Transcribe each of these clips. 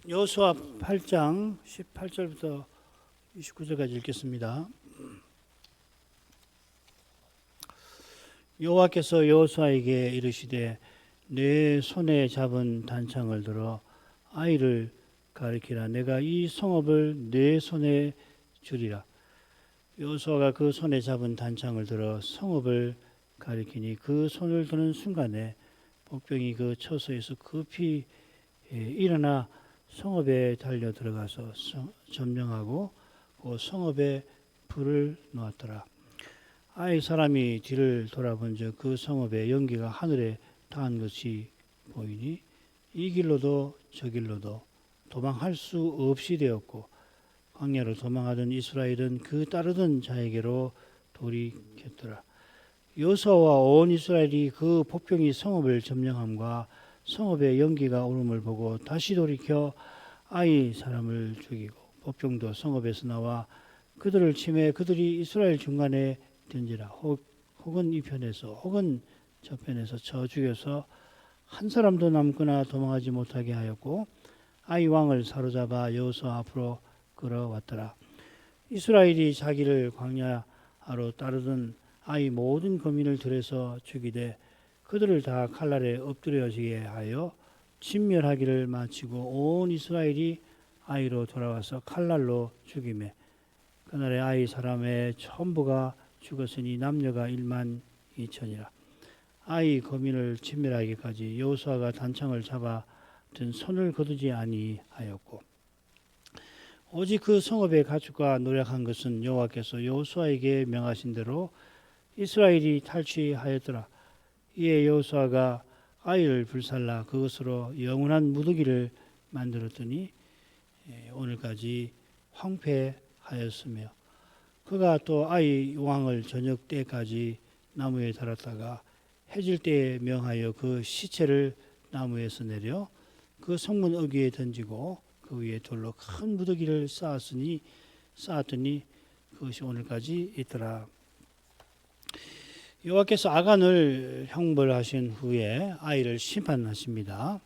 여호수아 8장 18절부터 29절까지 읽겠습니다. 여호와께서 여호수아에게 이르시되 내 손에 잡은 단창을 들어 아이를 가리키라. 내가 이 성읍을 내 손에 주리라. 여호수아가 그 손에 잡은 단창을 들어 성읍을 가리키니 그 손을 드는 순간에 복병이 그 처소에서 급히 일어나 성읍에 달려 들어가서 점령하고 그 성읍에 불을 놓았더라. 아이 사람이 뒤를 돌아본즉 그 성읍의 연기가 하늘에 닿은 것이 보이니 이 길로도 저 길로도 도망할 수 없이 되었고 광야로 도망하던 이스라엘은 그 따르던 자에게로 돌이켰더라. 여호수아와 온 이스라엘이 그 복병이 성읍을 점령함과 성읍의 연기가 오름을 보고 다시 돌이켜 아이 사람을 죽이고 복병도 성읍에서 나와 그들을 치매 그들이 이스라엘 중간에 던지라. 혹은 이 편에서 혹은 저 편에서 쳐 죽여서 한 사람도 남거나 도망하지 못하게 하였고 아이 왕을 사로잡아 여호수아 앞으로 끌어왔더라. 이스라엘이 자기를 광야로 따르던 아이 모든 거민을 들여서 죽이되 그들을 다 칼날에 엎드려지게 하여 진멸하기를 마치고 온 이스라엘이 아이로 돌아와서 칼날로 죽이매 그날의 아이 사람의 전부가 죽었으니 남녀가 1만 2천이라. 아이 거민을 진멸하기까지 여호수아가 단창을 잡아 든 손을 거두지 아니하였고 오직 그 성읍의 가축과 노력한 것은 여호와께서 여호수아에게 명하신 대로 이스라엘이 탈취하였더라. 이에 여호수아가 아이를 불살라 그것으로 영원한 무더기를 만들었더니 오늘까지 황폐하였으며 그가 또 아이 왕을 저녁 때까지 나무에 달았다가 해질 때에 명하여 그 시체를 나무에서 내려 그 성문 어귀에 던지고 그 위에 돌로 큰 무더기를 쌓았더니 그것이 오늘까지 있더라. 여호와께서 아간을 형벌하신 후에 아이를 심판하십니다.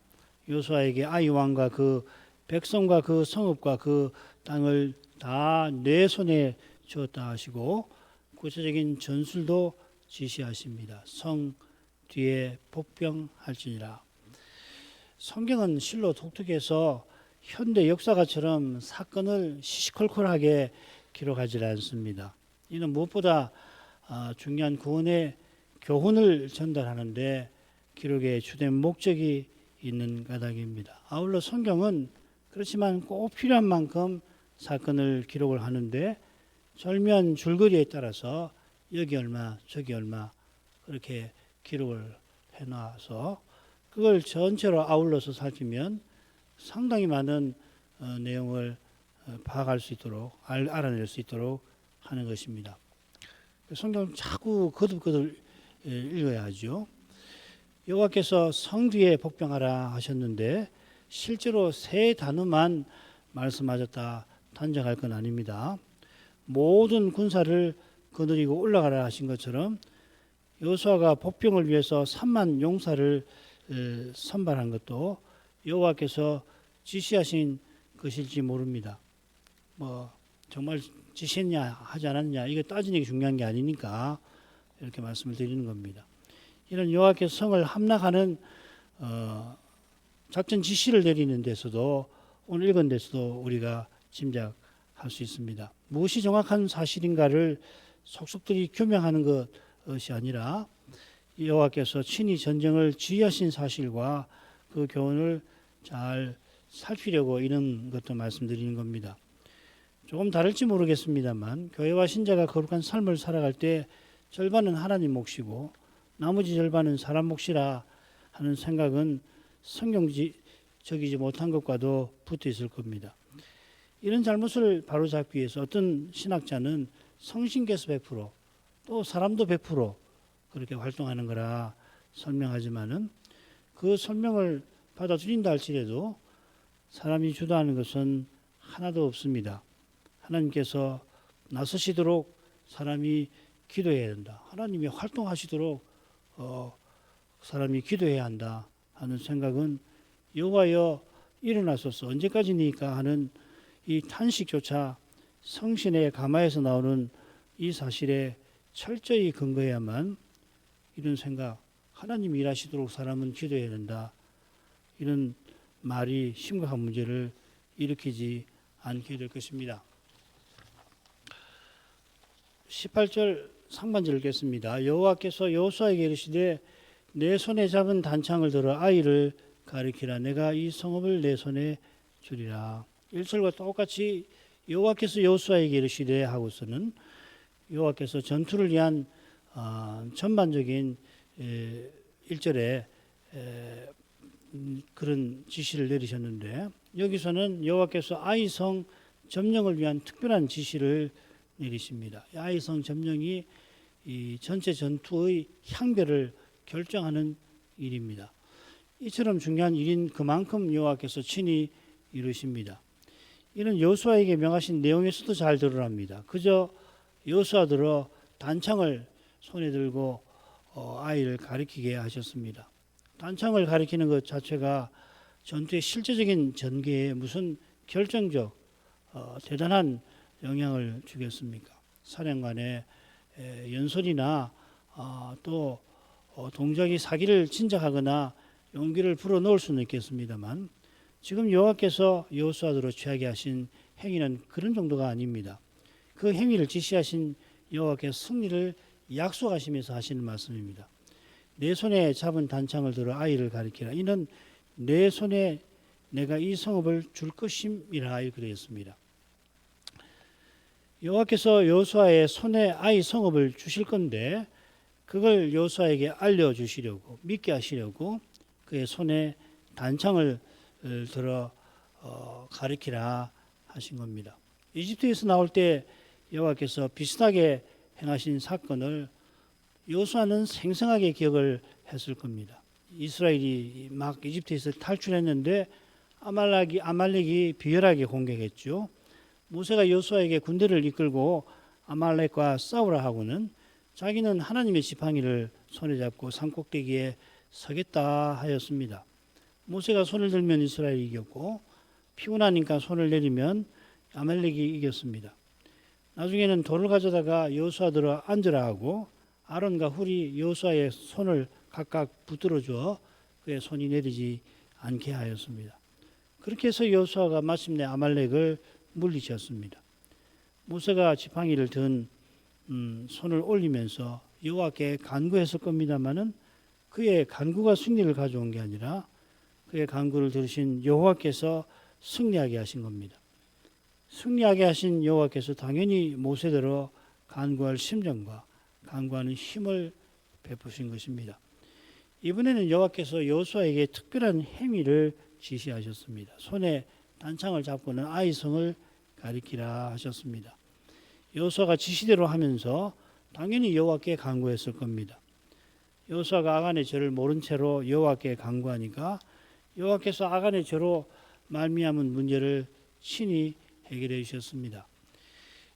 여호수아에게 아이 왕과 그 백성과 그 성읍과 그 땅을 다 내 손에 주었다 하시고 구체적인 전술도 지시하십니다. 성 뒤에 복병할지니라. 성경은 실로 독특해서 현대 역사가처럼 사건을 시시콜콜하게 기록하지 않습니다. 이는 무엇보다 중요한 구원의 교훈을 전달하는데 기록의 주된 목적이 있는 까닭입니다. 아울러 성경은 그렇지만 꼭 필요한 만큼 사건을 기록을 하는데 절묘한 줄거리에 따라서 여기 얼마 저기 얼마 그렇게 기록을 해놔서 그걸 전체로 아울러서 살피면 상당히 많은 내용을 파악할 수 있도록 알아낼 수 있도록 하는 것입니다. 성경을 자꾸 거듭거듭 읽어야 하죠. 여호와께서 성 뒤에 복병하라 하셨는데 실제로 세 단어만 말씀하셨다 단정할 건 아닙니다. 모든 군사를 거느리고 올라가라 하신 것처럼 여호수아가 복병을 위해서 3만 용사를 선발한 것도 여호와께서 지시하신 것일지 모릅니다. 정말 지시했냐 하지 않았냐 이거 따지는 게 중요한 게 아니니까 이렇게 말씀을 드리는 겁니다. 이런 여호와께서 성을 함락하는 작전 지시를 내리는 데서도 오늘 읽은 데서도 우리가 짐작할 수 있습니다. 무엇이 정확한 사실인가를 속속들이 규명하는 것이 아니라 여호와께서 친히 전쟁을 지휘하신 사실과 그 교훈을 잘 살피려고 이런 것도 말씀드리는 겁니다. 조금 다를지 모르겠습니다만 교회와 신자가 거룩한 삶을 살아갈 때 절반은 하나님 몫이고 나머지 절반은 사람 몫이라 하는 생각은 성경적이지 못한 것과도 붙어 있을 겁니다. 이런 잘못을 바로잡기 위해서 어떤 신학자는 성신께서 100% 또 사람도 100% 그렇게 활동하는 거라 설명하지만은 그 설명을 받아들인다 할지라도 사람이 주도하는 것은 하나도 없습니다. 하나님께서 나서시도록 사람이 기도해야 된다. 하나님이 활동하시도록 사람이 기도해야 한다 하는 생각은 여호와여 일어나소서 언제까지니까 하는 이 탄식조차 성신의 가마에서 나오는 이 사실에 철저히 근거해야만 이런 생각, 하나님이 일하시도록 사람은 기도해야 된다, 이런 말이 심각한 문제를 일으키지 않게 될 것입니다. 18절 상반절 읽겠습니다. 여호와께서 여호수아에게 이르시되 내 손에 잡은 단창을 들어 아이를 가리키라. 내가 이 성읍을 내 손에 주리라. 1절과 똑같이 여호와께서 여호수아에게 이르시되 하고서는 여호와께서 전투를 위한 전반적인 1절에 그런 지시를 내리셨는데, 여기서는 여호와께서 아이성 점령을 위한 특별한 지시를 내리십니다. 아이성 점령이 이 전체 전투의 향배를 결정하는 일입니다. 이처럼 중요한 일인 그만큼 여호와께서 친히 이루십니다. 이는 여호수아에게 명하신 내용에서도 잘 드러납니다. 그저 여호수아들어 단창을 손에 들고 아이를 가리키게 하셨습니다. 단창을 가리키는 것 자체가 전투의 실제적인 전개에 무슨 결정적 대단한 영향을 주겠습니까? 사령관의 연설이나 또 동작이 사기를 진작하거나 용기를 불어넣을 수는 있겠습니다만, 지금 여호와께서 여호수아들로 취하게 하신 행위는 그런 정도가 아닙니다. 그 행위를 지시하신 여호와께서 승리를 약속하시면서 하시는 말씀입니다. 내 손에 잡은 단창을 들어 아이를 가리키라. 이는 내 손에 내가 이 성읍을 줄 것임이라 그랬습니다. 여호와께서 여호수아의 손에 아이 성읍을 주실 건데, 그걸 여호수아에게 알려주시려고, 믿게 하시려고 그의 손에 단창을 들어 가리키라 하신 겁니다. 이집트에서 나올 때 여호와께서 비슷하게 행하신 사건을 여호수아는 생생하게 기억을 했을 겁니다. 이스라엘이 막 이집트에서 탈출했는데 아말렉이 비열하게 공격했죠. 모세가 여호수아에게 군대를 이끌고 아말렉과 싸우라 하고는 자기는 하나님의 지팡이를 손에 잡고 산꼭대기에 서겠다 하였습니다. 모세가 손을 들면 이스라엘이 이겼고, 피곤하니까 손을 내리면 아말렉이 이겼습니다. 나중에는 돌을 가져다가 여호수아 들어 앉으라 하고 아론과 훌이 여호수아의 손을 각각 붙들어줘 그의 손이 내리지 않게 하였습니다. 그렇게 해서 여호수아가 마침내 아말렉을 물리쳤습니다. 모세가 지팡이를 든 손을 올리면서 여호와께 간구했을 겁니다마는 그의 간구가 승리를 가져온 게 아니라 그의 간구를 들으신 여호와께서 승리하게 하신 겁니다. 승리하게 하신 여호와께서 당연히 모세대로 간구할 심정과 간구하는 힘을 베푸신 것입니다. 이번에는 여호와께서 여호수아에게 특별한 행위를 지시하셨습니다. 손에 단창을 잡고는 아이성을 가리키라 하셨습니다. 여호수아가 지시대로 하면서 당연히 여호와께 간구했을 겁니다. 여호수아가 아간의 죄를 모른 채로 여호와께 간구하니까 여호와께서 아간의 죄로 말미암은 문제를 친히 해결해 주셨습니다.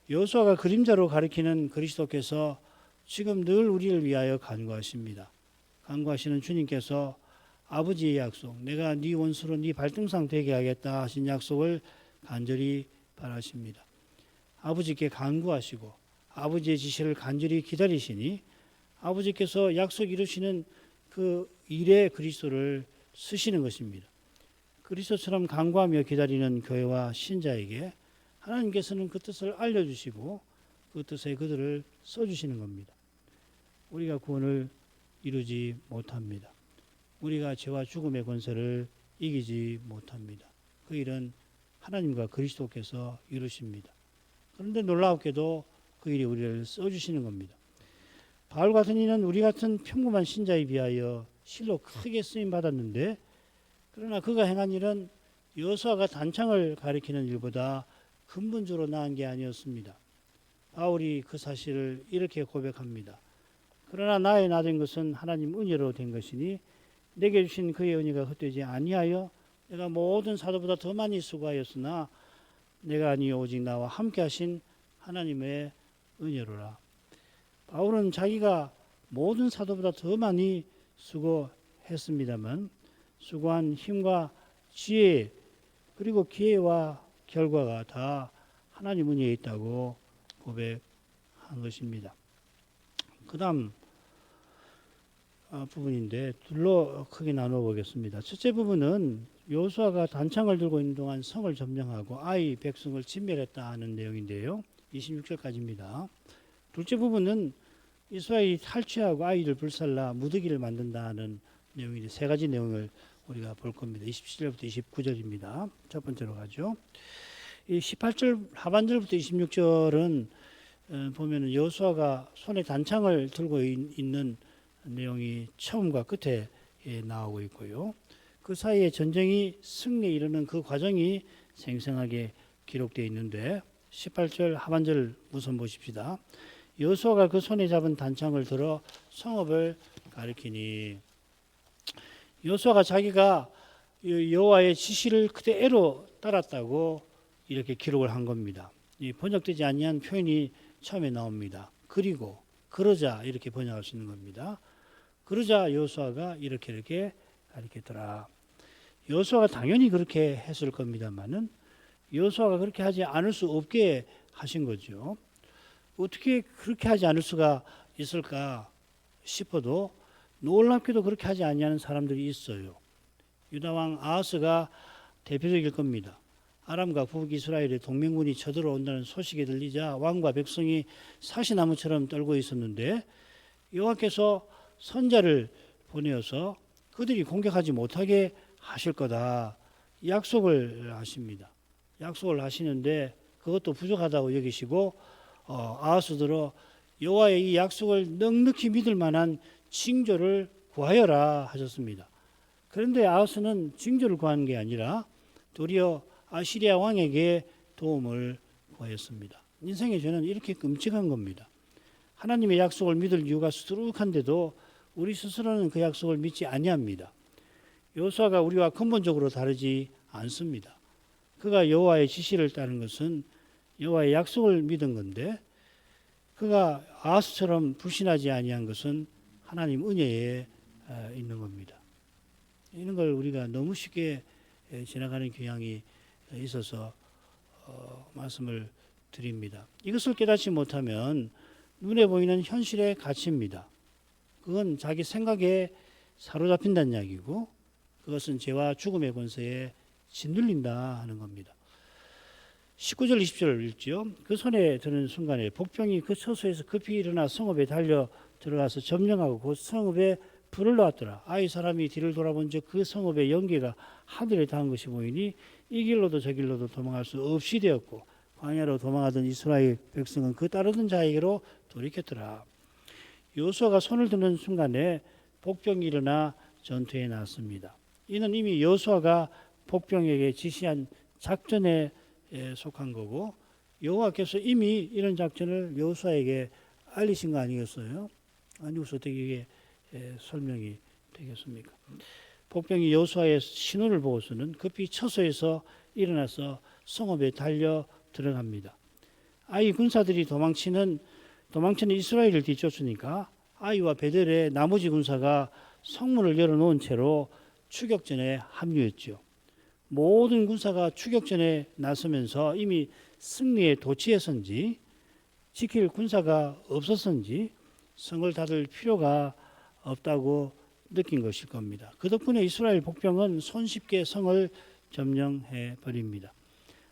여호수아가 그림자로 가리키는 그리스도께서 지금 늘 우리를 위하여 간구하십니다. 간구하시는 주님께서 아버지의 약속, 내가 네 원수로 네 발등상 되게 하겠다 하신 약속을 간절히 바라십니다. 아버지께 간구하시고 아버지의 지시를 간절히 기다리시니 아버지께서 약속 이루시는 그 일에 그리스도를 쓰시는 것입니다. 그리스도처럼 간구하며 기다리는 교회와 신자에게 하나님께서는 그 뜻을 알려주시고 그 뜻에 그들을 써주시는 겁니다. 우리가 구원을 이루지 못합니다. 우리가 죄와 죽음의 권세를 이기지 못합니다. 그 일은 하나님과 그리스도께서 이루십니다. 그런데 놀랍게도 그 일이 우리를 써주시는 겁니다. 바울 같은 이는 우리 같은 평범한 신자에 비하여 실로 크게 쓰임 받았는데, 그러나 그가 행한 일은 여호수아가 단창을 가리키는 일보다 근본적으로 나은 게 아니었습니다. 바울이 그 사실을 이렇게 고백합니다. 그러나 나의 나된 것은 하나님 은혜로 된 것이니 내게 주신 그의 은혜가 헛되지 아니하여 내가 모든 사도보다 더 많이 수고하였으나 내가 아니요 오직 나와 함께 하신 하나님의 은혜로라. 바울은 자기가 모든 사도보다 더 많이 수고했습니다만 수고한 힘과 지혜에 그리고 기회와 결과가 다 하나님 은혜에 있다고 고백한 것입니다. 그 다음 부분인데 둘로 크게 나누어 보겠습니다. 첫째 부분은 여호수아가 단창을 들고 있는 동안 성을 점령하고 아이 백성을 진멸했다 하는 내용인데요. 26절까지입니다. 둘째 부분은 이스라엘이 탈취하고 아이를 불살라 무더기를 만든다 하는 내용인데 세 가지 내용을 우리가 볼 겁니다. 27절부터 29절입니다. 첫 번째로 가죠. 이 18절 하반절부터 26절은 보면은 여호수아가 손에 단창을 들고 있는 내용이 처음과 끝에 나오고 있고요. 그 사이에 전쟁이 승리에 이르는 그 과정이 생생하게 기록되어 있는데 18절 하반절 우선 보십시다. 여호수아가 그 손에 잡은 단창을 들어 성읍을 가리키니 여호수아가 자기가 여호와의 지시를 그대로 따랐다고 이렇게 기록을 한 겁니다. 이 번역되지 아니한 표현이 처음에 나옵니다. 그리고 그러자 이렇게 번역할 수 있는 겁니다. 그러자 여호수아가 이렇게 가리켰더라. 여호수아가 당연히 그렇게 했을 겁니다만은 여호수아가 그렇게 하지 않을 수 없게 하신 거죠. 어떻게 그렇게 하지 않을 수가 있을까 싶어도 놀랍게도 그렇게 하지 아니하는 사람들이 있어요. 유다 왕 아하스가 대표적일 겁니다. 아람과 북이스라엘의 동맹군이 쳐들어온다는 소식이 들리자 왕과 백성이 사시나무처럼 떨고 있었는데 여호와께서 선자를 보내어서 그들이 공격하지 못하게 하실 거다 약속을 하십니다. 약속을 하시는데 그것도 부족하다고 여기시고 아하스들어 여호와의 이 약속을 넉넉히 믿을 만한 징조를 구하여라 하셨습니다. 그런데 아하스는 징조를 구하는 게 아니라 도리어 아시리아 왕에게 도움을 구하였습니다. 인생의 죄는 이렇게 끔찍한 겁니다. 하나님의 약속을 믿을 이유가 수두룩한데도 우리 스스로는 그 약속을 믿지 아니합니다. 여호수아가 우리와 근본적으로 다르지 않습니다. 그가 여호와의 지시를 따른 것은 여호와의 약속을 믿은 건데 그가 아하스처럼 불신하지 아니한 것은 하나님 은혜에 있는 겁니다. 이런 걸 우리가 너무 쉽게 지나가는 경향이 있어서 말씀을 드립니다. 이것을 깨닫지 못하면 눈에 보이는 현실의 가치입니다. 그건 자기 생각에 사로잡힌다는 이야기고 그것은 죄와 죽음의 권세에 짓눌린다 하는 겁니다. 19절 20절을 읽지요. 그 손에 드는 순간에 복병이 그 처소에서 급히 일어나 성읍에 달려 들어가서 점령하고 그 성읍에 불을 놓았더라. 아이 사람이 뒤를 돌아본 즉 그 성읍의 연기가 하늘에 닿은 것이 보이니 이 길로도 저 길로도 도망할 수 없이 되었고 광야로 도망하던 이스라엘 백성은 그 따르던 자에게로 돌이켰더라. 여호수아가 손을 드는 순간에 복병이 일어나 전투에 나섰습니다. 이는 이미 여호수아가 복병에게 지시한 작전에 속한 거고 여호와께서 이미 이런 작전을 여호수아에게 알리신 거 아니겠어요? 아니고서 어떻게 이게 설명이 되겠습니까? 복병이 여호수아의 신호를 보고서는 급히 처소에서 일어나서 성읍에 달려 들어갑니다. 아이 군사들이 도망치는 이스라엘을 뒤쫓으니까 아이와 베델의 나머지 군사가 성문을 열어놓은 채로 추격전에 합류했죠. 모든 군사가 추격전에 나서면서 이미 승리에 도취해서인지 지킬 군사가 없었는지 성을 닫을 필요가 없다고 느낀 것일 겁니다. 그 덕분에 이스라엘 복병은 손쉽게 성을 점령해 버립니다.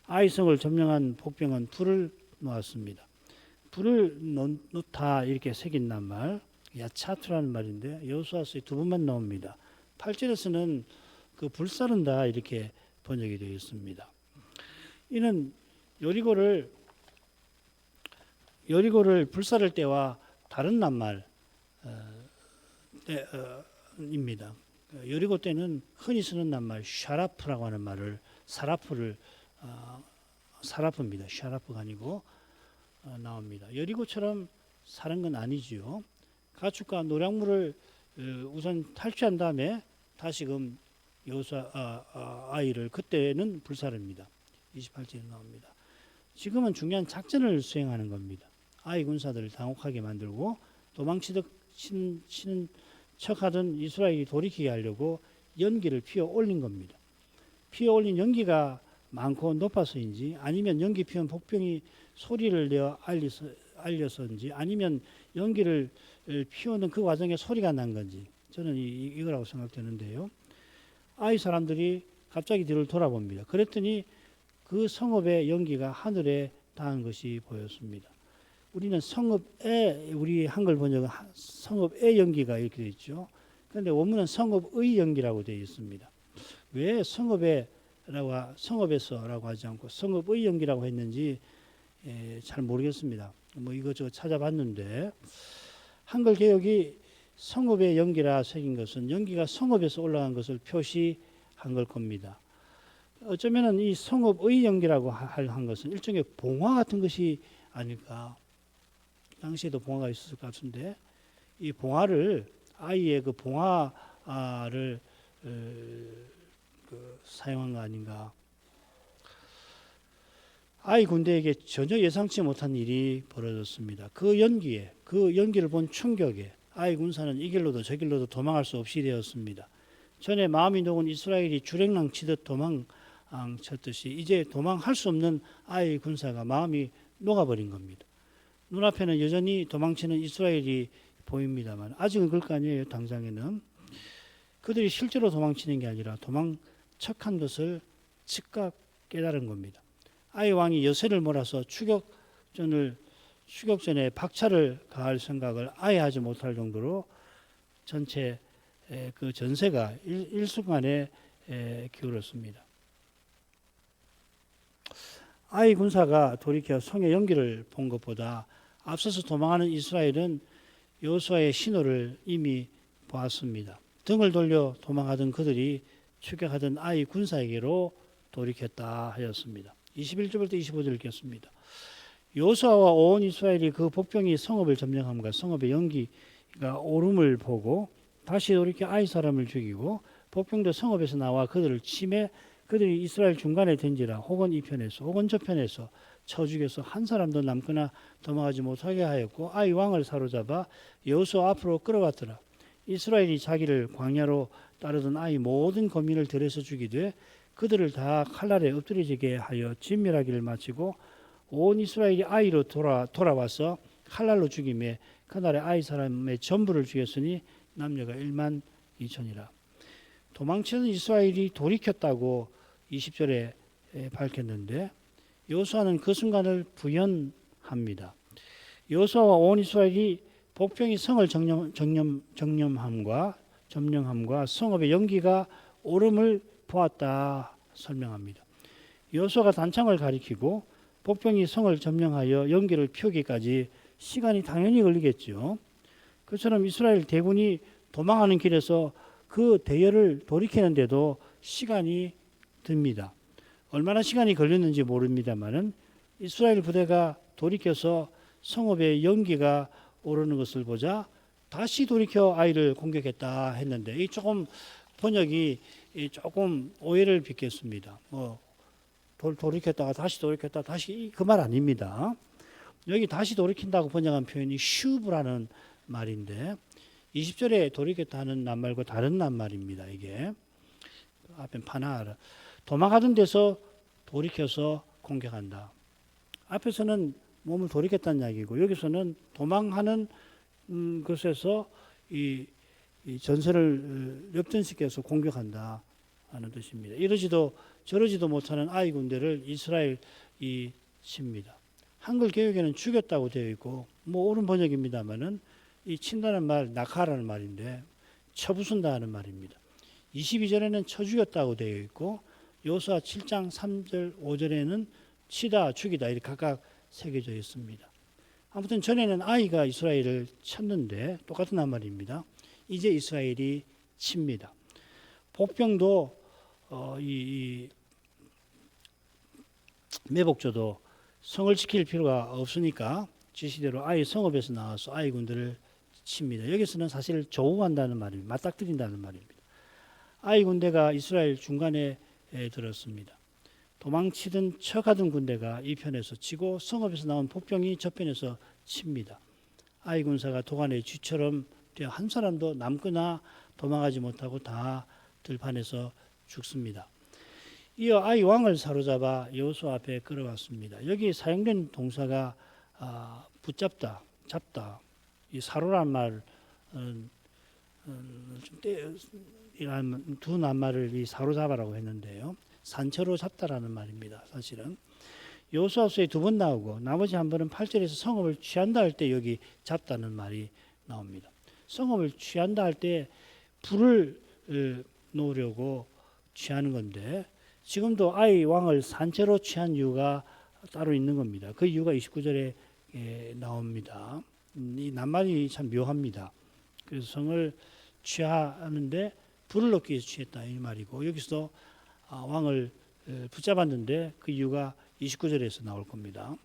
아이 성을 점령한 복병은 불을 놓았습니다. 불을 놓다 이렇게 새긴 낱말 야차투라는 말인데 여호수아서에 두 번만 나옵니다. 8절에서는 그 불사른다 이렇게 번역이 되어 있습니다. 이는 여리고를 불사를 때와 다른 낱말입니다. 여리고 때는 흔히 쓰는 낱말 샤라프라고 하는 말을 사라프입니다. 샤라프가 아니고 나옵니다. 여리고처럼 사는 건 아니지요. 가축과 노량물을 우선 탈취한 다음에 다시금 여호수아 아이를 그때는 불사릅니다. 28절에 나옵니다. 지금은 중요한 작전을 수행하는 겁니다. 아이 군사들을 당혹하게 만들고 도망치는 척하던 이스라엘이 돌이키게 하려고 연기를 피워 올린 겁니다. 피워 올린 연기가 많고 높아서인지, 아니면 연기 피운 복병이 소리를 내어 알려서인지, 아니면 연기를 피우는 그 과정에 소리가 난 건지, 저는 이거라고 생각되는데요. 아이 사람들이 갑자기 뒤를 돌아봅니다. 그랬더니 그 성읍의 연기가 하늘에 닿은 것이 보였습니다. 우리는 성읍의, 우리 한글 번역은 성읍의 연기가 이렇게 되어 있죠. 그런데 원문은 성읍의 연기라고 되어 있습니다. 왜 성읍에서라고 하지 않고 성읍의 연기라고 했는지 잘 모르겠습니다. 뭐 이것저것 찾아봤는데, 한글 개역이 성읍의 연기라 새긴 것은 연기가 성읍에서 올라간 것을 표시한 걸 겁니다. 어쩌면은 이 성읍의 연기라고 한 것은 일종의 봉화 같은 것이 아닐까. 당시에도 봉화가 있었을 것 같은데, 이 봉화를, 아이의 그 봉화를 사용한 거 아닌가. 아이 군대에게 전혀 예상치 못한 일이 벌어졌습니다. 그 연기를 본 충격에 아이 군사는 이 길로도 저 길로도 도망할 수 없이 되었습니다. 전에 마음이 녹은 이스라엘이 주랭랑 치듯 도망쳤듯이 이제 도망할 수 없는 아이 군사가 마음이 녹아버린 겁니다. 눈앞에는 여전히 도망치는 이스라엘이 보입니다만, 아직은 그럴 거 아니에요. 당장에는 그들이 실제로 도망치는 게 아니라 도망척한 것을 즉각 깨달은 겁니다. 아이 왕이 여세를 몰아서 추격전에 박차를 가할 생각을 아예 하지 못할 정도로 전체 그 전세가 일순간에 기울었습니다. 아이 군사가 돌이켜 성의 연기를 본 것보다 앞서서 도망하는 이스라엘은 여호수아의 신호를 이미 보았습니다. 등을 돌려 도망하던 그들이 추격하던 아이 군사에게로 돌이켰다 하였습니다. 21절부터 25절 읽겠습니다. 여호수아와 온 이스라엘이 그 복병이 성읍을 점령함과 성읍의 연기가 오름을 보고 다시 돌이켜 아이 사람을 죽이고 복병도 성읍에서 나와 그들을 치매 그들이 이스라엘 중간에 든지라 혹은 이 편에서 혹은 저 편에서 쳐 죽여서 한 사람도 남거나 도망하지 못하게 하였고 아이 왕을 사로잡아 여호수아 앞으로 끌어갔더라. 이스라엘이 자기를 광야로 따르던 아이 모든 거민을 들여서 죽이되 그들을 다 칼날에 엎드려지게 하여 진멸하기를 마치고 온 이스라엘이 아이로 돌아와서 칼날로 죽임에 그날에 아이 사람의 전부를 죽였으니 남녀가 1만 2천이라. 도망치는 이스라엘이 돌이켰다고 20절에 밝혔는데 여호수아는 그 순간을 부연합니다. 여호수아와 온 이스라엘이 복병이 성을 점령함과 성읍의 연기가 오름을 보았다 설명합니다. 여호수아가 단창을 가리키고 복병이 성을 점령하여 연기를 피우기까지 시간이 당연히 걸리겠죠. 그처럼 이스라엘 대군이 도망하는 길에서 그 대열을 돌이키는데도 시간이 듭니다. 얼마나 시간이 걸렸는지 모릅니다만은 이스라엘 부대가 돌이켜서 성읍의 연기가 오르는 것을 보자 다시 돌이켜 아이를 공격했다 했는데 이 조금 번역이 조금 오해를 빚겠습니다. 돌이켰다가 다시 돌이켰다 다시 그 말 아닙니다. 여기 다시 돌이킨다고 번역한 표현이 슈브라는 말인데 20절에 돌이켰다는 낱말과 다른 낱말입니다. 이게 앞에 파나하라 도망가던 데서 돌이켜서 공격한다. 앞에서는 몸을 돌이켰다는 이야기고 여기서는 도망하는 것에서 이 전세를 역전시켜서 공격한다 하는 뜻입니다. 이러지도 저러지도 못하는 아이 군대를 이스라엘이 칩니다. 한글 개역에는 죽였다고 되어 있고 옳은 번역입니다만은 이 친다는 말 낙하라는 말인데 쳐부순다 하는 말입니다. 22절에는 쳐 죽였다고 되어 있고 여호수아 7장 3절 5절에는 치다 죽이다 이렇게 각각 새겨져 있습니다. 아무튼 전에는 아이가 이스라엘을 쳤는데 똑같은 말입니다. 이제 이스라엘이 칩니다. 복병도 이 매복조도 성을 지킬 필요가 없으니까 지시대로 아이 성읍에서 나와서 아이 군대를 칩니다. 여기서는 사실 조우한다는 말입니다. 맞닥뜨린다는 말입니다. 아이 군대가 이스라엘 중간에 들었습니다. 도망치던 쳐가던 군대가 이 편에서 치고 성읍에서 나온 복병이 저 편에서 칩니다. 아이 군사가 도간의 쥐처럼 한 사람도 남거나 도망하지 못하고 다 들판에서 죽습니다. 이어 아이 왕을 사로잡아 여호수아 앞에 끌어왔습니다. 여기 사용된 동사가 붙잡다, 잡다. 이 사로란 말, 두 낱말을 이 사로잡아라고 했는데요. 산채로 잡다라는 말입니다. 사실은 여호수아서에 두 번 나오고 나머지 한 번은 8절에서 성읍을 취한다 할 때 여기 잡다는 말이 나옵니다. 성읍을 취한다 할 때 불을 놓으려고 취하는 건데 지금도 아이 왕을 산채로 취한 이유가 따로 있는 겁니다. 그 이유가 29절에 나옵니다. 이 낱말이 참 묘합니다. 그래서 성을 취하는데 불을 넣기 위해서 취했다 이 말이고 여기서 왕을 붙잡았는데 그 이유가 29절에서 나올 겁니다.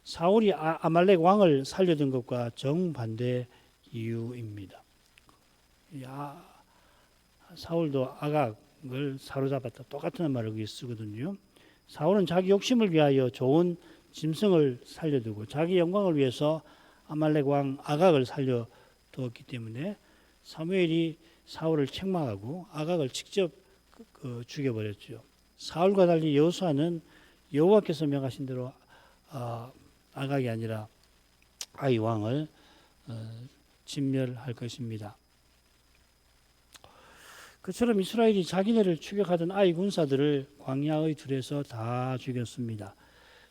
사울이 아말렉 왕을 살려둔 것과 정반대 이유입니다. 사울도 아각을 사로잡았다. 똑같은 말을 여기 쓰거든요. 사울은 자기 욕심을 위하여 좋은 짐승을 살려두고 자기 영광을 위해서 아말렉 왕 아각을 살려두었기 때문에 사무엘이 사울을 책망하고 아각을 직접 죽여버렸죠. 사울과 달리 여호수아는 여호와께서 명하신 대로 아각이 아니라 아이 왕을 진멸할 것입니다. 그처럼 이스라엘이 자기네를 추격하던 아이 군사들을 광야의 들에서 다 죽였습니다.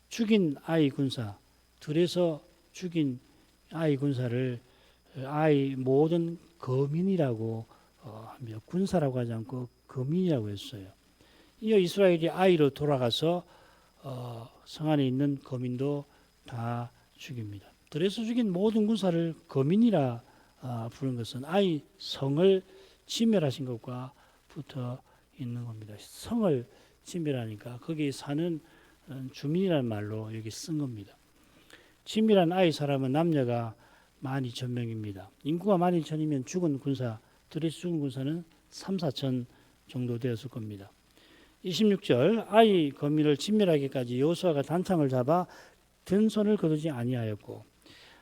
죽인 아이 군사, 들에서 죽인 아이 군사를 아이 모든 거민이라고 하며 군사라고 하지 않고 거민이라고 했어요. 이어 이스라엘이 아이로 돌아가서 성 안에 있는 거민도 다 죽입니다. 들에서 죽인 모든 군사를 거민이라 부른 것은 아이 성을 진멸하신 것과 붙어 있는 겁니다. 성을 진멸하니까 거기 사는 주민이라는 말로 여기 쓴 겁니다. 진멸한 아이 사람은 남녀가 12,000명입니다. 인구가 12,000이면 죽은 군사, 들에서 죽은 군사는 3, 4천 정도 되었을 겁니다. 26절 아이 거민을 진멸하기까지 여호수아가 단창을 잡아 든 손을 거두지 아니하였고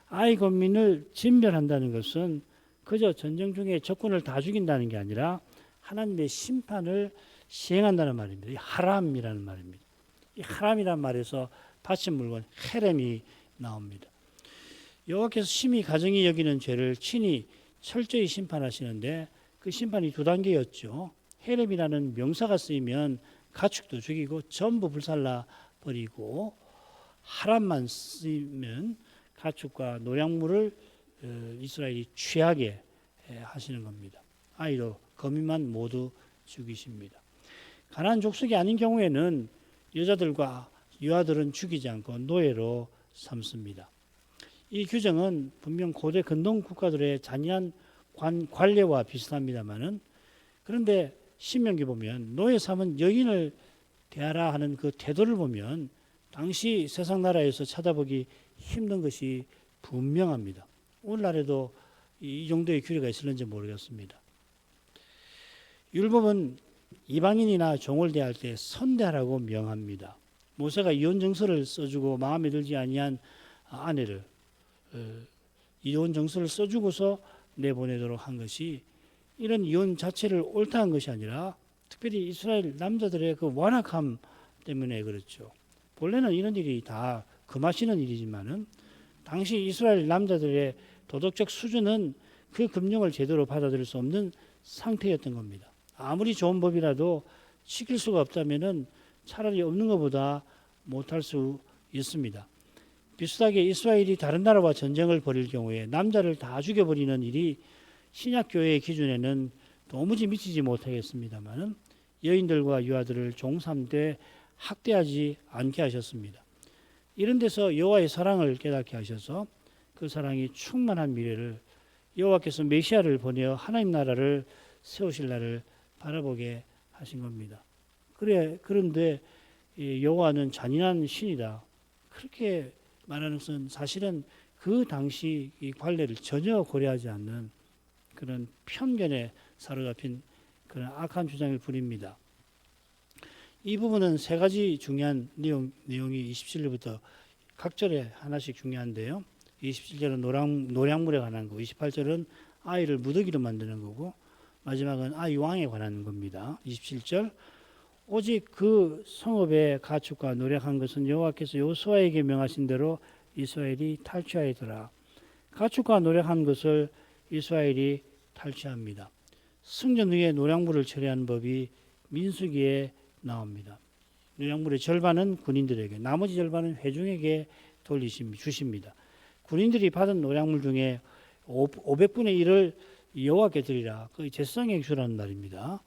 아이 거민을 진멸한다는 것은 그저 전쟁 중에 적군을 다 죽인다는 게 아니라 하나님의 심판을 시행한다는 말입니다. 이 하람이라는 말입니다. 이 하람이라는 말에서 바친 물건 헤렘이 나옵니다. 여호와께서 심히 가증히 여기는 죄를 친히 철저히 심판하시는데 그 심판이 두 단계였죠. 헤렘이라는 명사가 쓰이면 가축도 죽이고 전부 불살라 버리고 하람만 쓰이면 가축과 노량물을 이스라엘이 취하게 하시는 겁니다. 아이로 거민만 모두 죽이십니다. 가나안 족속이 아닌 경우에는 여자들과 유아들은 죽이지 않고 노예로 삼습니다. 이 규정은 분명 고대 근동 국가들의 잔인한 관례와 비슷합니다만은 그런데 신명기 보면 노예 삼은 여인을 대하라 하는 그 태도를 보면 당시 세상 나라에서 찾아보기 힘든 것이 분명합니다. 오늘날에도 이 정도의 규례가 있을는지 모르겠습니다. 율법은 이방인이나 종을 대할 때 선대하라고 명합니다. 모세가 이혼 정서를 써주고 마음에 들지 아니한 아내를 이혼 정서를 써주고서 내보내도록 한 것이 이런 이혼 자체를 옳다한 것이 아니라 특별히 이스라엘 남자들의 그 완악함 때문에 그렇죠. 본래는 이런 일이 다 금하시는 일이지만은 당시 이스라엘 남자들의 도덕적 수준은 그 금령을 제대로 받아들일 수 없는 상태였던 겁니다. 아무리 좋은 법이라도 지킬 수가 없다면은 차라리 없는 것보다 못할 수 있습니다. 비슷하게 이스라엘이 다른 나라와 전쟁을 벌일 경우에 남자를 다 죽여버리는 일이 신약교회의 기준에는 도무지 미치지 못하겠습니다만은 여인들과 유아들을 종삼되 학대하지 않게 하셨습니다. 이런 데서 여호와의 사랑을 깨닫게 하셔서 그 사랑이 충만한 미래를 여호와께서 메시아를 보내어 하나님 나라를 세우실 날을 바라보게 하신 겁니다. 그런데 여호와는 잔인한 신이다. 그렇게 말하는 것은 사실은 그 당시 이 관례를 전혀 고려하지 않는 그런 편견에 사로잡힌 그런 악한 주장일 뿐입니다. 이 부분은 세 가지 중요한 내용이 27절부터 각 절에 하나씩 중요한데요. 27절은 노량물에 관한 거, 28절은 아이를 무더기로 만드는 거고 마지막은 아이 왕에 관한 겁니다. 27절 오직 그 성읍의 가축과 노력한 것은 여호와께서 요수아에게 명하신 대로 이스라엘이 탈취하였더라. 가축과 노력한 것을 이스라엘이 탈취합니다. 승전 후에 노량물을 처리하는 법이 민수기에 나옵니다. 노량물의 절반은 군인들에게, 나머지 절반은 회중에게 주십니다. 군인들이 받은 노량물 중에 500분의 1을 여호와께 드리라. 그 제사장에게 주라는 말입니다.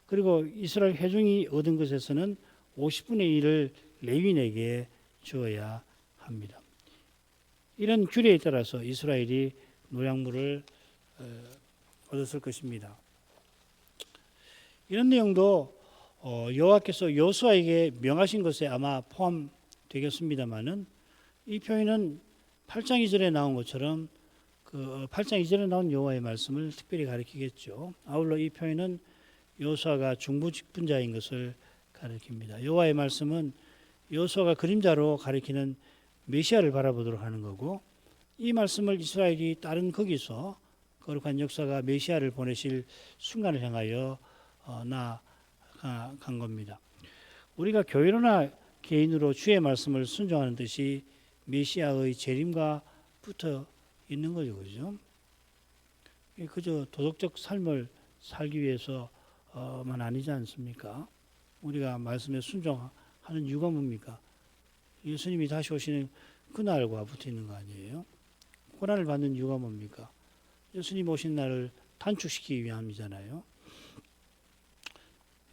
그리고 이스라엘 회중이 얻은 것에서는 50분의 1을 레위인에게 주어야 합니다. 이런 규례에 따라서 이스라엘이 노량물을 얻었을 것입니다. 이런 내용도 여호와께서 여호수아에게 명하신 것에 아마 포함되겠습니다만은 이 표현은 8장 2절에 나온 것처럼 그 8장 2절에 나온 여호와의 말씀을 특별히 가리키겠죠. 아울러 이 표현은 여호수아가 중부직분자인 것을 가리킵니다. 여호와의 말씀은 여호수아가 그림자로 가리키는 메시아를 바라보도록 하는 거고, 이 말씀을 이스라엘이 따른 거기서 거룩한 역사가 메시아를 보내실 순간을 향하여 나아간 겁니다. 우리가 교회로나 개인으로 주의 말씀을 순종하는 듯이 메시아의 재림과 붙어 있는 거죠. 그죠? 그저 도덕적 삶을 살기 위해서만 아니지 않습니까? 우리가 말씀에 순종하는 이유가 뭡니까? 예수님이 다시 오시는 그날과 붙어 있는 거 아니에요? 고난을 받는 이유가 뭡니까? 예수님 오신 날을 단축시키기 위함이잖아요.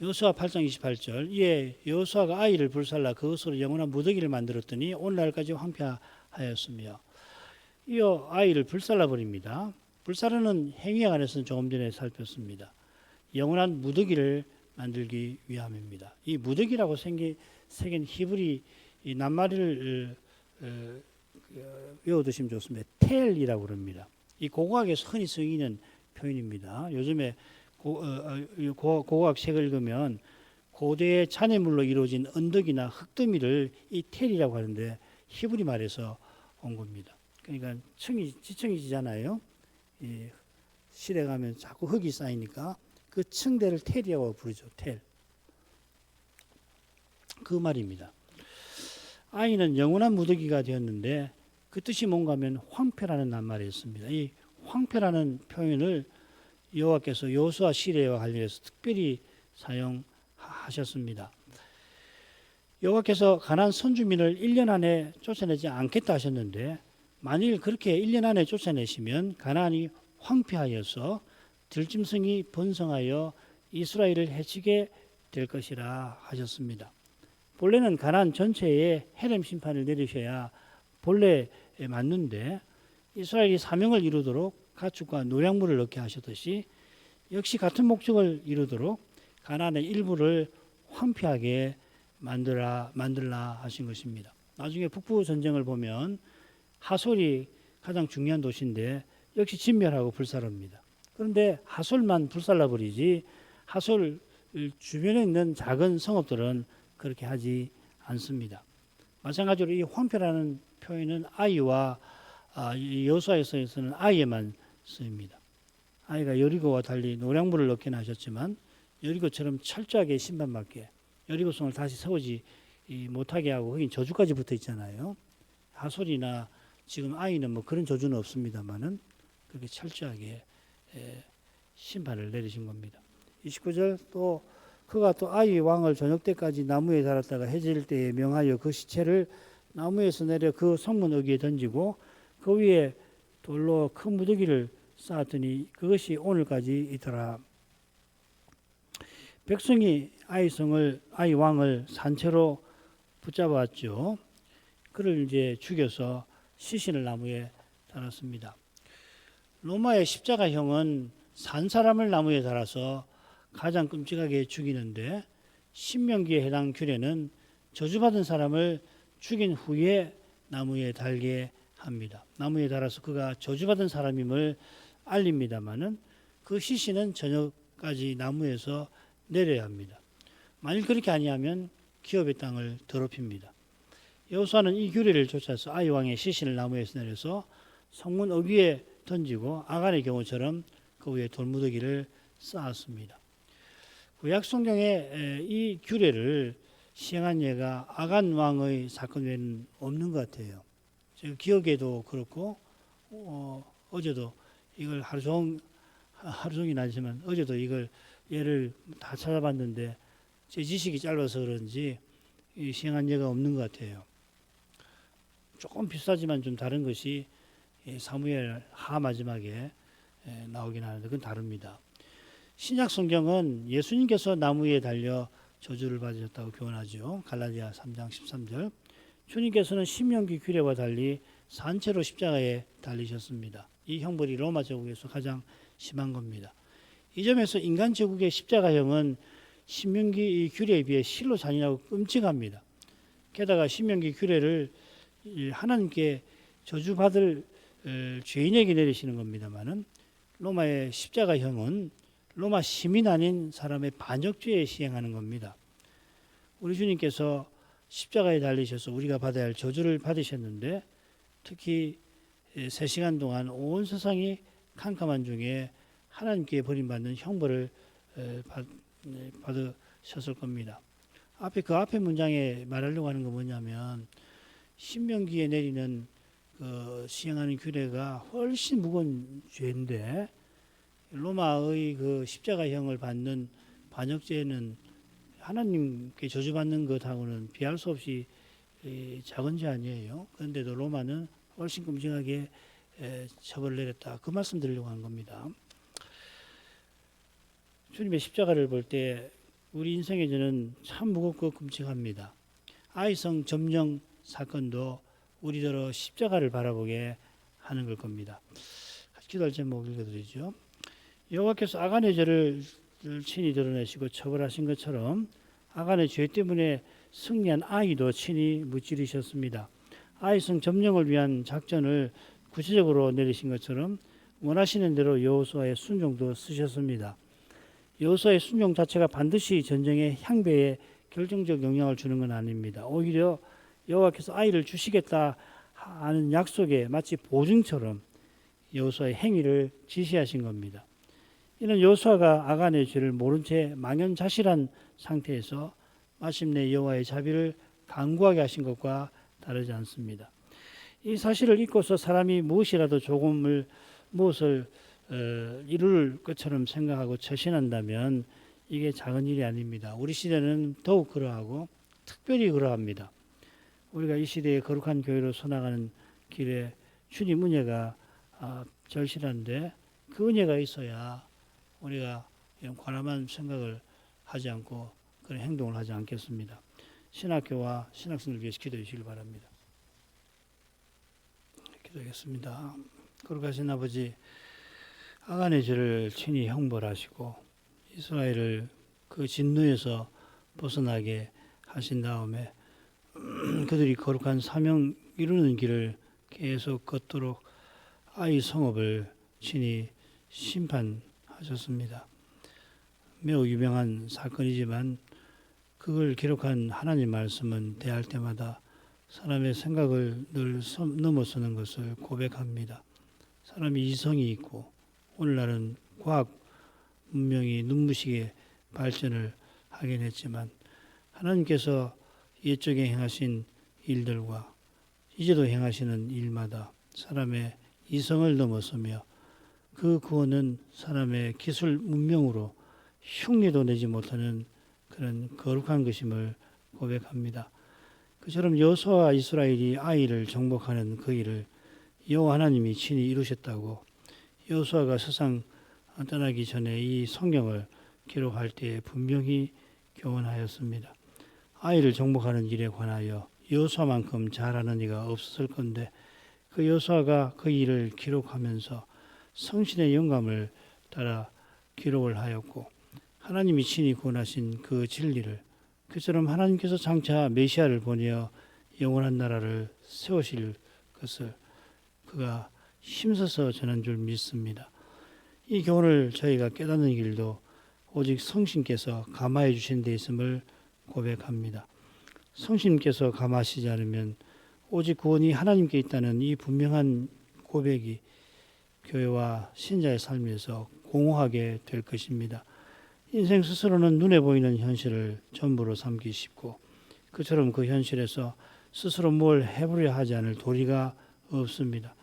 여호수아 8장 28절, 이에 여호수아가 아이를 불살라 그것으로 영원한 무더기를 만들었더니 오늘날까지 황폐하였으며, 이어 아이를 불살라 버립니다. 불사르는 행위에 관해서는 조금 전에 살폈습니다. 영원한 무더기를 만들기 위함입니다. 이 무더기라고 새긴 히브리 이 낱말을 외워두시면 좋습니다. 텔이라고 그럽니다. 이 고고학에서 흔히 쓰이는 표현입니다. 요즘에 고고학 책을 읽으면 고대의 잔해물로 이루어진 언덕이나 흙더미를 이 텔이라고 하는데 히브리 말에서 온 겁니다. 그러니까 지층이 지잖아요. 실에 가면 자꾸 흙이 쌓이니까 그 층대를 텔이라고 부르죠. 텔. 그 말입니다. 아이는 영원한 무더기가 되었는데 그 뜻이 뭔가 하면 황폐라는 낱말이었습니다. 이 황폐라는 표현을 여호와께서 여호수아 시대와 관련해서 특별히 사용하셨습니다. 여호와께서 가나안 선주민을 1년 안에 쫓아내지 않겠다 하셨는데, 만일 그렇게 1년 안에 쫓아내시면 가나안이 황폐하여서 들짐승이 번성하여 이스라엘을 해치게 될 것이라 하셨습니다. 본래는 가나안 전체에 헤렘 심판을 내리셔야 본래에 맞는데, 이스라엘이 사명을 이루도록 가축과 노량물을 얻게 하셨듯이 역시 같은 목적을 이루도록 가나안의 일부를 황폐하게 만들라 하신 것입니다. 나중에 북부 전쟁을 보면 하솔이 가장 중요한 도시인데 역시 진멸하고 불살릅니다. 그런데 하솔만 불살라 버리지 하솔 주변에 있는 작은 성읍들은 그렇게 하지 않습니다. 마찬가지로 이 황폐라는 표현은 아이와 여호수아서에서는 아이에만 쓰입니다. 아이가 여리고와 달리 노량물을 얻기는 하셨지만 여리고처럼 철저하게 심판받게, 여리고성을 다시 세우지 못하게 하고 거긴 저주까지 붙어 있잖아요. 하솔이나 지금 아이는 뭐 그런 저주는 없습니다만은 그렇게 철저하게 심판을 내리신 겁니다. 29절, 또 그가 또 아이 왕을 저녁 때까지 나무에 달았다가 해질 때에 명하여 그 시체를 나무에서 내려 그 성문 어귀에 던지고 그 위에 돌로 큰 무더기를 쌓았더니 그것이 오늘까지 있더라. 백성이 아이 왕을 산채로 붙잡았죠. 그를 이제 죽여서 시신을 나무에 달았습니다. 로마의 십자가형은 산 사람을 나무에 달아서 가장 끔찍하게 죽이는데, 신명기에 해당 규례는 저주받은 사람을 죽인 후에 나무에 달게 합니다. 나무에 달아서 그가 저주받은 사람임을 알립니다마는 그 시신은 저녁까지 나무에서 내려야 합니다. 만일 그렇게 아니하면 기업의 땅을 더럽힙니다. 여호수아는 이 규례를 쫓아서 아이 왕의 시신을 나무에서 내려서 성문 어귀에 던지고 아간의 경우처럼 그 위에 돌무더기를 쌓았습니다. 구약 성경에 이 규례를 시행한 예가 아간 왕의 사건 외에는 없는 것 같아요. 제가 기억에도 그렇고 어제도 이걸 하루 종일 아니지만 어제도 이걸 예를 다 찾아봤는데 제 지식이 짧아서 그런지 시행한 예가 없는 것 같아요. 조금 비슷하지만 좀 다른 것이 사무엘 하 마지막에 나오긴 하는데 그건 다릅니다. 신약 성경은 예수님께서 나무 위에 달려 저주를 받으셨다고 교훈하죠. 갈라디아 3장 13절. 주님께서는 신명기 규례와 달리 산채로 십자가에 달리셨습니다. 이 형벌이 로마 제국에서 가장 심한 겁니다. 이 점에서 인간 제국의 십자가형은 신명기 규례에 비해 실로 잔인하고 끔찍합니다. 게다가 신명기 규례를 하나님께 저주받을 죄인에게 내리시는 겁니다만은 로마의 십자가형은 로마 시민 아닌 사람의 반역죄에 시행하는 겁니다. 우리 주님께서 십자가에 달리셔서 우리가 받아야 할 저주를 받으셨는데 특히 3시간 동안 온 세상이 캄캄한 중에 하나님께 버림받는 형벌을 받으셨을 겁니다. 그 앞에 문장에 말하려고 하는 건 뭐냐면 신명기에 내리는 시행하는 규례가 훨씬 무거운 죄인데 로마의 그 십자가형을 받는 반역죄는 하나님께 저주받는 것하고는 비할 수 없이 작은 죄 아니에요. 그런데도 로마는 훨씬 끔찍하게 처벌을 내렸다. 그 말씀 드리려고 하는 겁니다. 주님의 십자가를 볼 때 우리 인생의 죄는 참 무겁고 끔찍합니다. 아이성 점령 사건도 우리더러 십자가를 바라보게 하는 걸 겁니다. 기도할 제목 읽어드리죠. 여호와께서 아간의 죄를 친히 드러내시고 처벌하신 것처럼 아간의 죄 때문에 승리한 아이도 친히 무찌르셨습니다. 아이성 점령을 위한 작전을 구체적으로 내리신 것처럼 원하시는 대로 여호수아의 순종도 쓰셨습니다. 여호수아의 순종 자체가 반드시 전쟁의 향배에 결정적 영향을 주는 건 아닙니다. 오히려 여호와께서 아이를 주시겠다 하는 약속에 마치 보증처럼 여호수아의 행위를 지시하신 겁니다. 이는 여호수아가 아간의 죄를 모른 채 망연자실한 상태에서 마침내 여호와의 자비를 간구하게 하신 것과 다르지 않습니다. 이 사실을 잊고서 사람이 무엇을 이룰 것처럼 생각하고 처신한다면 이게 작은 일이 아닙니다. 우리 시대는 더욱 그러하고 특별히 그러합니다. 우리가 이 시대의 거룩한 교회로 서나가는 길에 주님 은혜가 절실한데 그 은혜가 있어야 우리가 이런 관함한 생각을 하지 않고 그런 행동을 하지 않겠습니다. 신학교와 신학생을 위해서 기도해 주시길 바랍니다. 기도하겠습니다. 거룩하신 아버지, 아간의 죄를 친히 형벌하시고 이스라엘을 그 진노에서 벗어나게 하신 다음에 그들이 거룩한 사명 이루는 길을 계속 걷도록 아이 성읍을 친히 심판하셨습니다. 매우 유명한 사건이지만 그걸 기록한 하나님 말씀은 대할 때마다 사람의 생각을 늘 넘어서는 것을 고백합니다. 사람이 이성이 있고 오늘날은 과학 문명이 눈부시게 발전을 하긴 했지만 하나님께서 옛적에 행하신 일들과 이제도 행하시는 일마다 사람의 이성을 넘어서며 그 구원은 사람의 기술 문명으로 흉내도 내지 못하는 그런 거룩한 것임을 고백합니다. 그처럼 여호수아와 이스라엘이 아이를 정복하는 그 일을 여호와 하나님이 친히 이루셨다고 여호수아가 세상 떠나기 전에 이 성경을 기록할 때에 분명히 교훈하였습니다. 아이를 정복하는 일에 관하여 여호수아만큼 잘하는 이가 없었을 건데 그 여호수아가 그 일을 기록하면서 성신의 영감을 따라 기록을 하였고 하나님이 친히 권하신 그 진리를 그처럼 하나님께서 장차 메시아를 보내어 영원한 나라를 세우실 것을 그가 힘써서 전한 줄 믿습니다. 이 교훈을 저희가 깨닫는 길도 오직 성신께서 감화해 주신 데 있음을 고백합니다. 성신께서 감화하시지 않으면 오직 구원이 하나님께 있다는 이 분명한 고백이 교회와 신자의 삶에서 공허하게 될 것입니다. 인생 스스로는 눈에 보이는 현실을 전부로 삼기 쉽고 그처럼 그 현실에서 스스로 뭘 해보려 하지 않을 도리가 없습니다.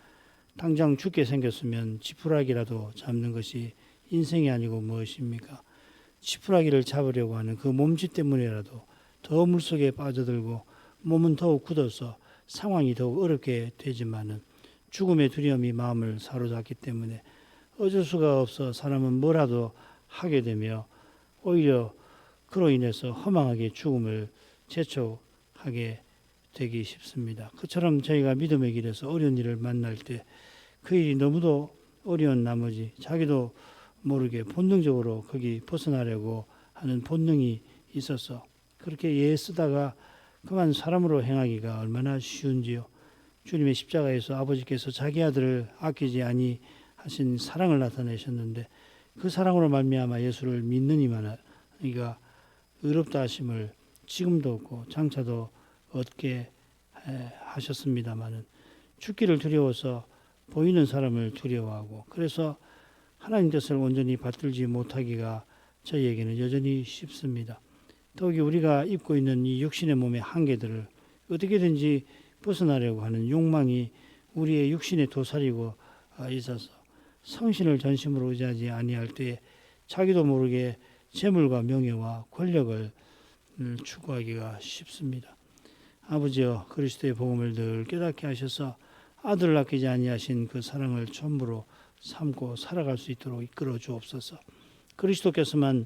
당장 죽게 생겼으면 지푸라기라도 잡는 것이 인생이 아니고 무엇입니까? 지푸라기를 잡으려고 하는 그 몸짓 때문에라도 더 물속에 빠져들고 몸은 더욱 굳어서 상황이 더욱 어렵게 되지만은 죽음의 두려움이 마음을 사로잡기 때문에 어쩔 수가 없어 사람은 뭐라도 하게 되며 오히려 그로 인해서 허망하게 죽음을 재촉하게 되기 쉽습니다. 그처럼 저희가 믿음의 길에서 어려운 일을 만날 때 그 일이 너무도 어려운 나머지 자기도 모르게 본능적으로 거기 벗어나려고 하는 본능이 있어서 그렇게 애쓰다가 그만 사람으로 행하기가 얼마나 쉬운지요. 주님의 십자가에서 아버지께서 자기 아들을 아끼지 아니하신 사랑을 나타내셨는데 그 사랑으로 말미암아 예수를 믿는 이가 의롭다 하심을 지금도 얻고 장차도 얻게 하셨습니다마는 죽기를 두려워서 보이는 사람을 두려워하고 그래서 하나님 뜻을 온전히 받들지 못하기가 저희에게는 여전히 쉽습니다. 더욱이 우리가 입고 있는 이 육신의 몸의 한계들을 어떻게든지 벗어나려고 하는 욕망이 우리의 육신의 도살이고 있어서 성신을 전심으로 의지하지 아니할 때에 자기도 모르게 재물과 명예와 권력을 추구하기가 쉽습니다. 아버지여 그리스도의 복음을 늘 깨닫게 하셔서 아들을 아끼지 아니하신 그 사랑을 전부로 삼고 살아갈 수 있도록 이끌어 주옵소서. 그리스도께서만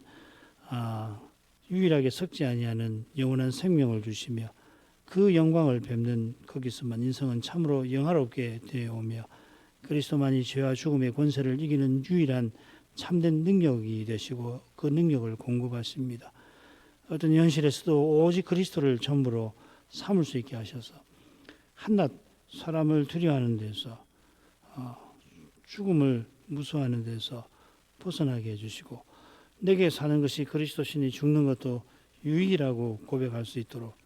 유일하게 썩지 아니하는 영원한 생명을 주시며 그 영광을 뵙는 거기서만 인생은 참으로 영화롭게 되어오며 그리스도만이 죄와 죽음의 권세를 이기는 유일한 참된 능력이 되시고 그 능력을 공급하십니다. 어떤 현실에서도 오직 그리스도를 전부로 삼을 수 있게 하셔서 한낱 사람을 두려워하는 데서 죽음을 무서워하는 데서 벗어나게 해주시고 내게 사는 것이 그리스도시니 죽는 것도 유익이라고 고백할 수 있도록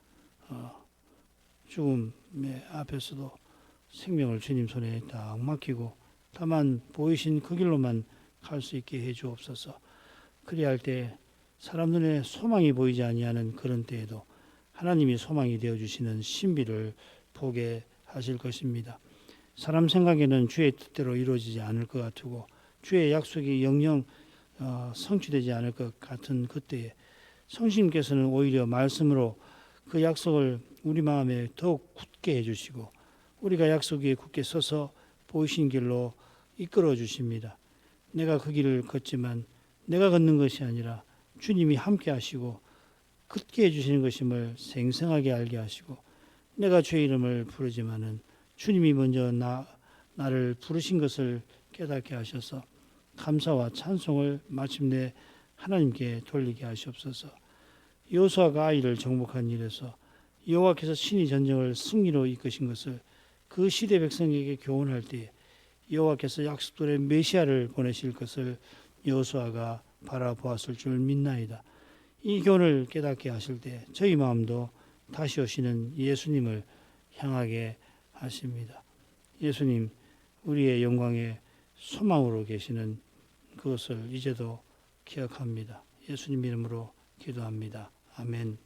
죽음의 앞에서도 생명을 주님 손에 딱 맡기고 다만 보이신 그 길로만 갈 수 있게 해 주옵소서. 그리할 때 사람 눈에 소망이 보이지 아니하는 그런 때에도 하나님이 소망이 되어주시는 신비를 보게 하실 것입니다. 사람 생각에는 주의 뜻대로 이루어지지 않을 것 같고 주의 약속이 영영 성취되지 않을 것 같은 그때에 성신께서는 오히려 말씀으로 그 약속을 우리 마음에 더욱 굳게 해주시고 우리가 약속 위에 굳게 서서 보이신 길로 이끌어 주십니다. 내가 그 길을 걷지만 내가 걷는 것이 아니라 주님이 함께 하시고 굳게 해주시는 것임을 생생하게 알게 하시고 내가 주의 이름을 부르지만은 주님이 먼저 나를 부르신 것을 깨닫게 하셔서 감사와 찬송을 마침내 하나님께 돌리게 하시옵소서. 여호수아가 아이를 정복한 일에서 여호와께서 친히 전쟁을 승리로 이끄신 것을 그 시대 백성에게 교훈할 때에 여호와께서 약속들의 메시아를 보내실 것을 여호수아가 바라보았을 줄 믿나이다. 이 교훈을 깨닫게 하실 때 저희 마음도 다시 오시는 예수님을 향하게 하십니다. 예수님 우리의 영광의 소망으로 계시는 그것을 이제도 기억합니다. 예수님 이름으로 기도합니다. 아멘.